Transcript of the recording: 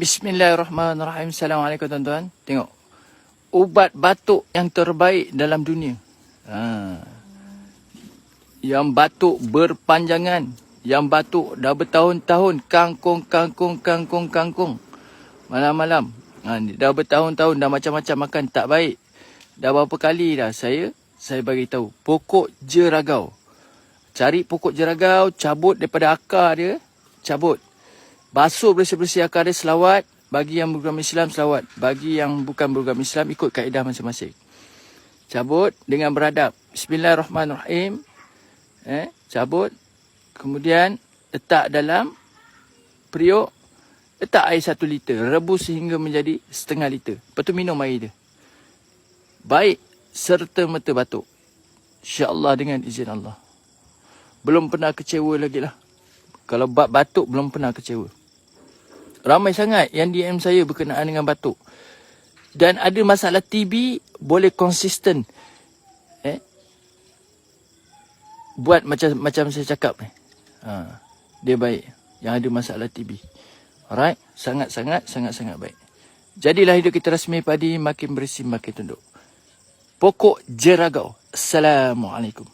Bismillahirrahmanirrahim. Assalamualaikum tuan-tuan. Tengok. Ubat batuk yang terbaik dalam dunia. Yang batuk berpanjangan. Yang batuk dah bertahun-tahun. Kangkung. Malam-malam. Dah bertahun-tahun dah macam-macam makan. Tak baik. Dah berapa kali dah saya bagi tahu. Pokok jeragau. Cari pokok jeragau. Cabut daripada akar dia. Cabut. Basuh bersih-bersih akar dia, selawat. Bagi yang beragama Islam, selawat. Bagi yang bukan beragama Islam, ikut kaedah masing-masing. Cabut dengan beradab. Bismillahirrahmanirrahim. Cabut. Kemudian letak dalam periuk. Letak air 1 liter. Rebus sehingga menjadi setengah liter. Lepas tu minum air dia. Baik serta merta batuk. InsyaAllah dengan izin Allah. Belum pernah kecewa lagi lah. Kalau bab batuk belum pernah kecewa. Ramai sangat yang DM saya berkenaan dengan batuk. Dan ada masalah TB, boleh konsisten. Buat macam saya cakap ni. Dia baik. Yang ada masalah TB. Alright? Sangat-sangat baik. Jadilah hidup kita rasmi padi, makin bersih, makin tunduk. Pokok jeragau. Assalamualaikum.